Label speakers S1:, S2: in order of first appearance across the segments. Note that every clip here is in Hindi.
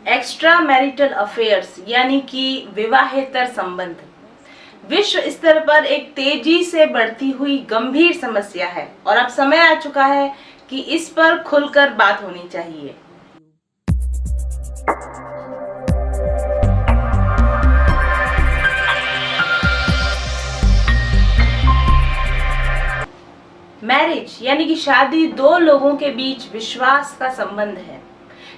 S1: एक्स्ट्रा मैरिटल अफेयर्स यानी कि विवाहेतर संबंध विश्व स्तर पर एक तेजी से बढ़ती हुई गंभीर समस्या है और अब समय आ चुका है कि इस पर खुलकर बात होनी चाहिए। मैरिज यानी कि शादी दो लोगों के बीच विश्वास का संबंध है,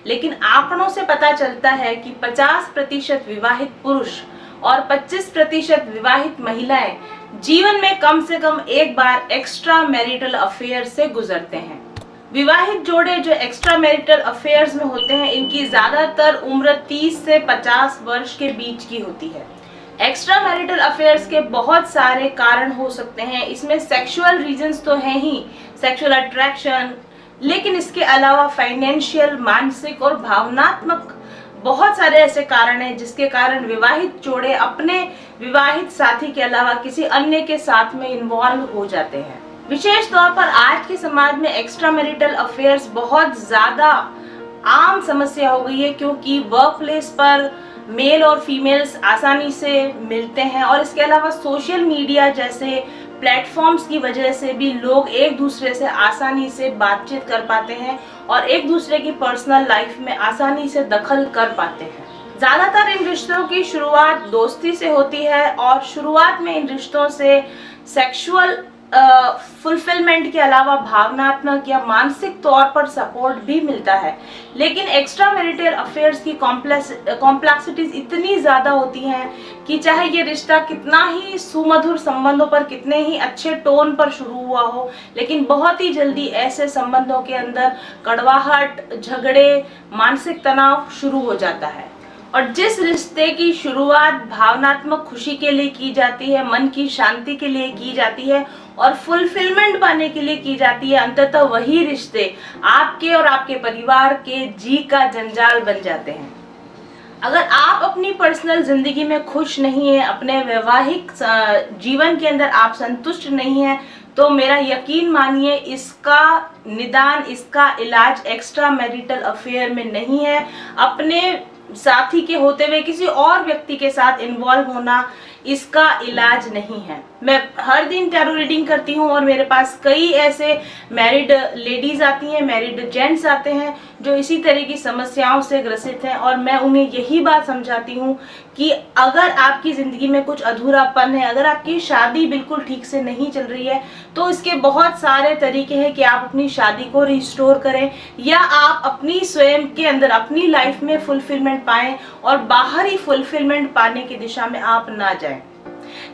S1: लेकिन आंकड़ों से पता चलता है कि 50% विवाहित पुरुष और 25% विवाहित महिलाएं जीवन में कम से कम एक बार एक्स्ट्रा मैरिटल अफेयर से गुजरते हैं। विवाहित जोड़े जो एक्स्ट्रा मैरिटल अफेयर्स में होते हैं, इनकी ज्यादातर उम्र 30 से 50 वर्ष के बीच की होती है। एक्स्ट्रा मैरिटल अफेयर्स के बहुत सारे कारण हो सकते हैं। इसमें सेक्सुअल रीजंस तो हैं ही, सेक्सुअल अट्रैक्शन, लेकिन इसके अलावा फाइनेंशियल, मानसिक और भावनात्मक बहुत सारे ऐसे कारण हैं जिसके कारण विवाहित जोड़े अपने विवाहित साथी के अलावा किसी अन्य के साथ में इन्वॉल्व हो जाते हैं। विशेष तौर पर आज के समाज में एक्स्ट्रा मैरिटल अफेयर्स बहुत ज्यादा आम समस्या हो गई है, क्योंकि वर्क प्लेस पर मेल और फीमेल्स आसानी से मिलते हैं और इसके अलावा सोशल मीडिया जैसे प्लेटफॉर्म्स की वजह से भी लोग एक दूसरे से आसानी से बातचीत कर पाते हैं और एक दूसरे की पर्सनल लाइफ में आसानी से दखल कर पाते हैं। ज्यादातर इन रिश्तों की शुरुआत दोस्ती से होती है और शुरुआत में इन रिश्तों से सेक्सुअल फुलफिलमेंट के अलावा भावनात्मक या मानसिक तौर पर सपोर्ट भी मिलता है, लेकिन एक्स्ट्रा मैरिटल अफेयर्स की कॉम्प्लेक्सिटीज इतनी ज्यादा होती हैं कि चाहे ये रिश्ता कितना ही सुमधुर संबंधों पर, कितने ही अच्छे टोन पर शुरू हुआ हो, लेकिन बहुत ही जल्दी ऐसे संबंधों के अंदर कड़वाहट, झगड़े, मानसिक तनाव शुरू हो जाता है। और जिस रिश्ते की शुरुआत भावनात्मक खुशी के लिए की जाती है, मन की शांति के लिए की जाती है और फुलफिलमेंट पाने के लिए की जाती है, अंततः वही रिश्ते आपके और आपके परिवार के जी का जंजाल बन जाते हैं। अगर आप अपनी पर्सनल जिंदगी में खुश नहीं है, अपने वैवाहिक जीवन के अंदर आप संतुष्ट नहीं है, तो मेरा यकीन मानिए इसका निदान, इसका इलाज एक्स्ट्रा मैरिटल अफेयर में नहीं है। अपने साथी के होते हुए किसी और व्यक्ति के साथ इन्वॉल्व होना इसका इलाज नहीं है। मैं हर दिन टैरो रीडिंग करती हूँ और मेरे पास कई ऐसे मैरिड लेडीज आती हैं, मैरिड जेंट्स आते हैं जो इसी तरह की समस्याओं से ग्रसित हैं और मैं उन्हें यही बात समझाती हूँ कि अगर आपकी ज़िंदगी में कुछ अधूरापन है, अगर आपकी शादी बिल्कुल ठीक से नहीं चल रही है, तो इसके बहुत सारे तरीके हैं कि आप अपनी शादी को रिस्टोर करें या आप अपनी स्वयं के अंदर अपनी लाइफ में फुलफिलमेंट पाएं और बाहरी फुलफिलमेंट पाने की दिशा में आप ना जाएं।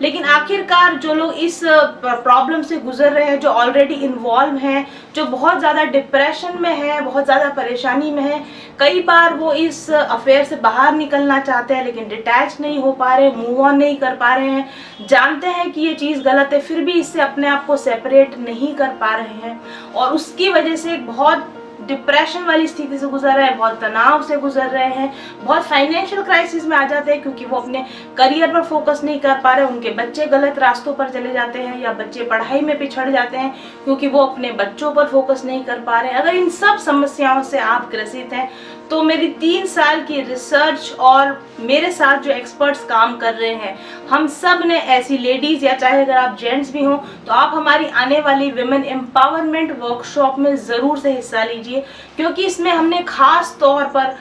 S1: लेकिन आखिरकार जो लोग इस प्रॉब्लम से गुजर रहे हैं, जो ऑलरेडी इन्वॉल्व हैं, जो बहुत ज़्यादा डिप्रेशन में है, बहुत ज़्यादा परेशानी में है, कई बार वो इस अफेयर से बाहर निकलना चाहते हैं लेकिन डिटैच नहीं हो पा रहे, मूव ऑन नहीं कर पा रहे हैं, जानते हैं कि ये चीज़ गलत है, फिर भी इससे अपने आप को सेपरेट नहीं कर पा रहे हैं और उसकी वजह से एक बहुत डिप्रेशन वाली स्थिति से गुजर रहे हैं, बहुत तनाव से गुजर रहे हैं, बहुत फाइनेंशियल क्राइसिस में आ जाते हैं क्योंकि वो अपने करियर पर फोकस नहीं कर पा रहे, उनके बच्चे गलत रास्तों पर चले जाते हैं या बच्चे पढ़ाई में पिछड़ जाते हैं क्योंकि वो अपने बच्चों पर फोकस नहीं कर पा रहे हैं। अगर इन सब समस्याओं से आप ग्रसित हैं तो मेरी 3 साल की रिसर्च और मेरे साथ जो एक्सपर्ट्स काम कर रहे हैं, हम सब ने ऐसी लेडीज या चाहे अगर आप जेंट्स भी हों तो आप हमारी आने वाली विमेन एम्पावरमेंट वर्कशॉप में ज़रूर से हिस्सा लीजिए, क्योंकि इसमें हमने खास तौर पर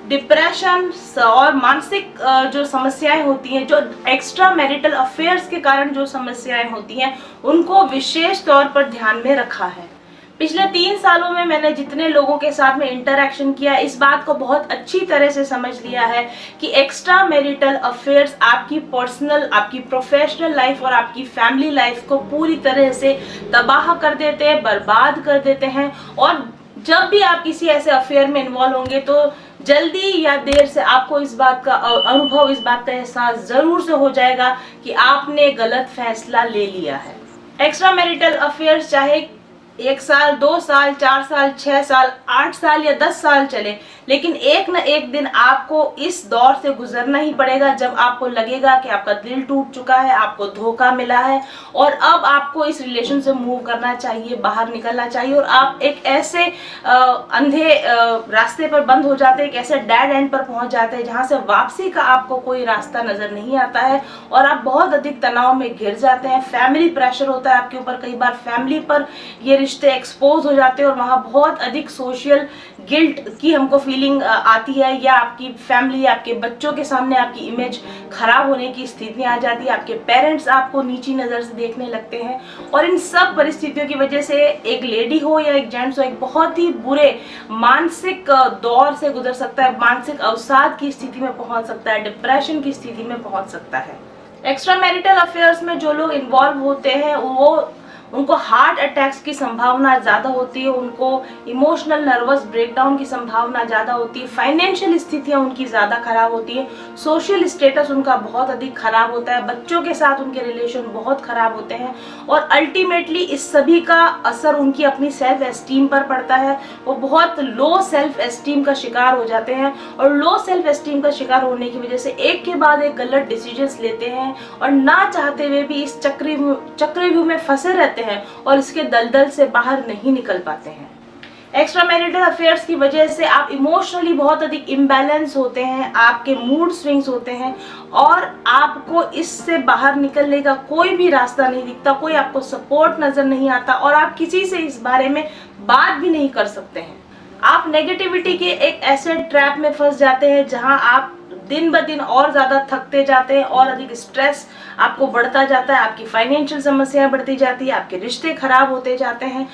S1: डिप्रेशन और मानसिक जो समस्याएं होती हैं, जो एक्स्ट्रा मैरिटल अफेयर्स के कारण जो समस्याएं होती हैं, उनको विशेष तौर पर ध्यान में रखा है। पिछले 3 सालों में मैंने जितने लोगों के साथ में इंटरेक्शन किया, इस बात को बहुत अच्छी तरह से समझ लिया है कि एक्स्ट्रा मैरिटल अफेयर्स आपकी पर्सनल, आपकी प्रोफेशनल लाइफ और आपकी फैमिली लाइफ को पूरी तरह से तबाह कर देते हैं, बर्बाद कर देते हैं। और जब भी आप किसी ऐसे अफेयर में इन्वॉल्व होंगे तो जल्दी या देर से आपको इस बात का अनुभव, इस बात का एहसास जरूर से हो जाएगा कि आपने गलत फैसला ले लिया है। एक्स्ट्रा मैरिटल अफेयर्स चाहे 1 साल, 2 साल, 4 साल, 6 साल, 8 साल या 10 साल चले, लेकिन एक न एक दिन आपको इस दौर से गुजरना ही पड़ेगा जब आपको लगेगा कि आपका दिल टूट चुका है, आपको धोखा मिला है और अब आपको इस रिलेशन से मूव करना चाहिए, बाहर निकलना चाहिए। और आप एक ऐसे अंधे रास्ते पर बंद हो जाते हैं, एक ऐसे डेड एंड पर पहुंच जाते हैं जहां से वापसी का आपको कोई रास्ता नजर नहीं आता है और आप बहुत अधिक तनाव में घिर जाते हैं। फैमिली प्रेशर होता है आपके ऊपर, कई बार फैमिली पर ये रिश्ते एक्सपोज हो जाते हैं और वहाँ बहुत अधिक सोशल गिल्ट की हमको फीलिंग आती है, या आपकी फैमिली, आपके बच्चों के सामने आपकी इमेज खराब होने की स्थिति आ जाती है, आपके पेरेंट्स आपको नीची नज़र से देखने लगते हैं। और इन सब परिस्थितियों की वजह से एक लेडी हो या एक जेंट्स हो, एक बहुत ही बुरे मानसिक दौर से गुजर सकता है, मानसिक अवसाद की स्थिति में पहुंच सकता है, डिप्रेशन की स्थिति में पहुंच सकता है। एक्स्ट्रा मैरिटल अफेयर्स में जो लोग इन्वॉल्व होते हैं उनको हार्ट अटैक्स की संभावना ज़्यादा होती है, उनको इमोशनल नर्वस ब्रेकडाउन की संभावना ज़्यादा होती है, फाइनेंशियल स्थितियाँ उनकी ज़्यादा खराब होती है, सोशल स्टेटस उनका बहुत अधिक खराब होता है, बच्चों के साथ उनके रिलेशन बहुत खराब होते हैं और अल्टीमेटली इस सभी का असर उनकी अपनी सेल्फ एस्टीम पर पड़ता है। वो बहुत लो सेल्फ एस्टीम का शिकार हो जाते हैं और लो सेल्फ एस्टीम का शिकार होने की वजह से एक के बाद एक गलत डिसीजंस लेते हैं और ना चाहते हुए भी इस चक्रव्यूह में फंसे रहते हैं और इसके दलदल से बाहर नहीं निकल पाते हैं। एक्स्ट्रा मैरिटल अफेयर्स की वजह से आप इमोशनली बहुत अधिक इम्बैलेंस होते हैं, आपके मूड स्विंग्स होते हैं और आपको इससे बाहर निकलने का कोई भी रास्ता नहीं दिखता, कोई आपको सपोर्ट नजर नहीं आता और आप किसी से इस बारे में बात भी नहीं कर सकते हैं। आप नेगेटिविटी के एक ऐसे ट्रैप में फंस जाते हैं जहां आप दिन ब दिन और ज़्यादा थकते जाते हैं और अधिक स्ट्रेस आपको बढ़ता जाता है, आपकी फाइनेंशियल समस्याएं बढ़ती जाती है, आपके रिश्ते खराब होते जाते हैं,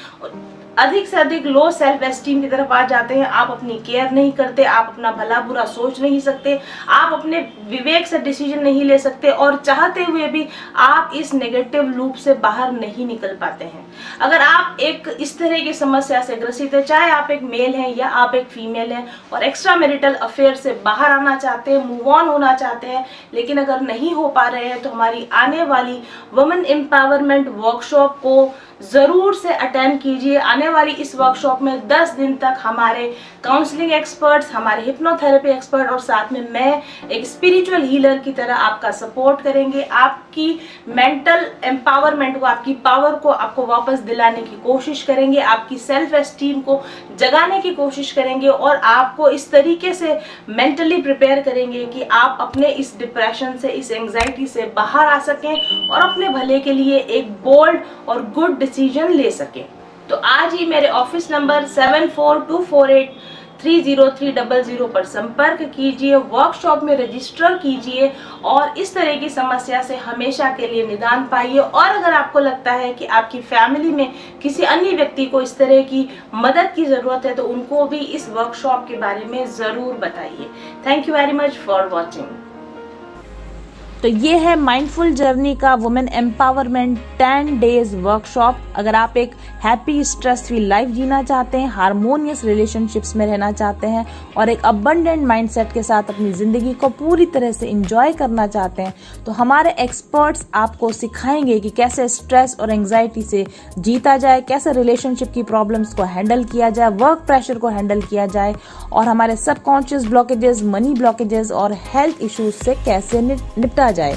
S1: अधिक से अधिक लो सेल्फ एस्टीम की तरफ आ जाते हैं। आप अपनी केयर नहीं करते, आप अपना भला बुरा सोच नहीं सकते, आप अपने विवेक से डिसीजन नहीं ले सकते और चाहते हुए भी आप इस नेगेटिव लूप से बाहर नहीं निकल पाते हैं। अगर आप एक इस तरह की समस्या से ग्रसित है, चाहे आप एक मेल हैं या आप एक फीमेल हैं और एक्स्ट्रा मैरिटल अफेयर से बाहर आना चाहते हैं, मूव ऑन होना चाहते हैं, लेकिन अगर नहीं हो पा रहे हैं तो हमारी आने वाली वुमेन एम्पावरमेंट वर्कशॉप को ज़रूर से अटेंड कीजिए। आने वाली इस वर्कशॉप में 10 दिन तक हमारे काउंसलिंग एक्सपर्ट्स, हमारे हिप्नोथेरेपी एक्सपर्ट और साथ में मैं एक स्पिरिचुअल हीलर की तरह आपका सपोर्ट करेंगे, आपकी मेंटल एम्पावरमेंट को, आपकी पावर को आपको वापस दिलाने की कोशिश करेंगे, आपकी सेल्फ एस्टीम को जगाने की कोशिश करेंगे और आपको इस तरीके से मेंटली प्रिपेयर करेंगे कि आप अपने इस डिप्रेशन से, इस एंग्जाइटी से बाहर आ सकें और अपने भले के लिए एक बोल्ड और गुड डिसीजन ले सकें। तो आज ही मेरे ऑफिस नंबर 7424830300 पर संपर्क कीजिए, वर्कशॉप में रजिस्टर कीजिए और इस तरह की समस्या से हमेशा के लिए निदान पाइए। और अगर आपको लगता है कि आपकी फैमिली में किसी अन्य व्यक्ति को इस तरह की मदद की ज़रूरत है तो उनको भी इस वर्कशॉप के बारे में ज़रूर बताइए। Thank you very much for watching.
S2: तो ये है माइंडफुल जर्नी का वुमेन एम्पावरमेंट 10 डेज वर्कशॉप। अगर आप एक हैप्पी स्ट्रेस फ्री लाइफ जीना चाहते हैं, हारमोनियस रिलेशनशिप्स में रहना चाहते हैं और एक अबंडेंट माइंडसेट के साथ अपनी जिंदगी को पूरी तरह से एंजॉय करना चाहते हैं, तो हमारे एक्सपर्ट्स आपको सिखाएंगे कि कैसे स्ट्रेस और एंग्जाइटी से जीता जाए, कैसे रिलेशनशिप की प्रॉब्लम्स को हैंडल किया जाए, वर्क प्रेशर को हैंडल किया जाए और हमारे सबकॉन्शियस ब्लॉकेजेस, मनी ब्लॉकेजेस और हेल्थ इश्यूज से कैसे निपटा जाए।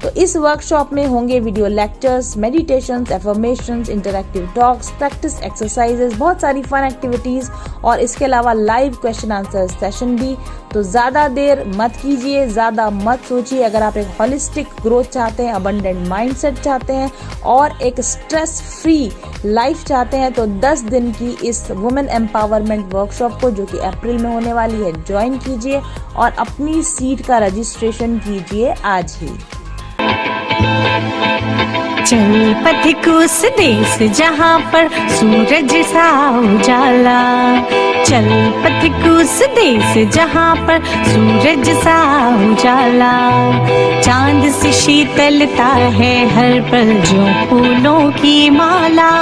S2: तो इस वर्कशॉप में होंगे video lectures, meditations, affirmations, interactive talks, practice exercises, बहुत सारी फन एक्टिविटीज और इसके अलावा लाइव क्वेश्चन आंसर सेशन भी। तो ज़्यादा देर मत कीजिए, ज़्यादा मत सोचिए। अगर आप एक होलिस्टिक ग्रोथ चाहते हैं, अबंडेंट माइंडसेट चाहते हैं और एक स्ट्रेस फ्री लाइफ चाहते हैं तो 10 दिन की इस वुमेन एम्पावरमेंट वर्कशॉप को, जो कि अप्रैल में होने वाली है, ज्वाइन कीजिए और अपनी सीट का रजिस्ट्रेशन कीजिए आज ही।
S3: चल पथिक उस देश जहाँ पर सूरज सा उजाला, चल पथिक उस देश जहाँ पर सूरज सा उजाला, चांद से शीतलता है हर पल जो फूलों की माला,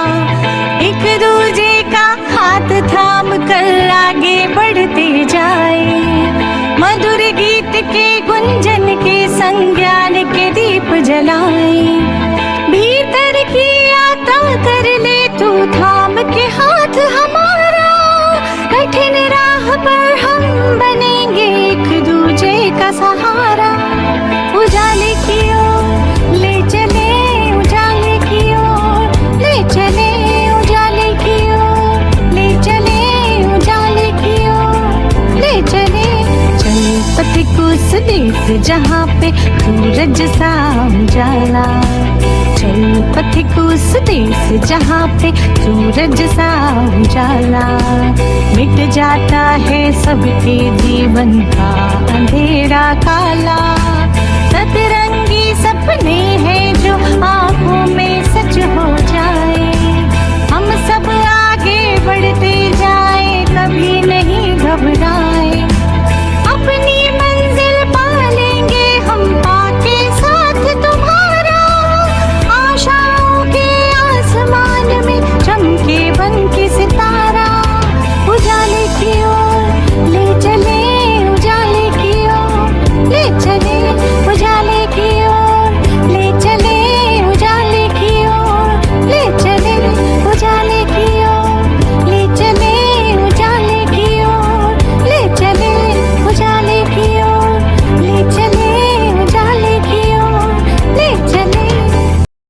S3: एक दूजे का हाथ थाम कर आगे बढ़ते जाए, मधुर गीत के गुंजन के संज्ञान के दीप जलाए, भीतर की आता कर ले तू था देश जहाँ पे सूरज सा उजाला। चल पथिक उस देश जहाँ पे सूरज सा उजाला। मिट जाता है सबके जीवन का अंधेरा काला। सतरंगी सपने हैं जो आँखों में सच हो जाए। हम सब आगे बढ़ते जाए, कभी नहीं घबराए।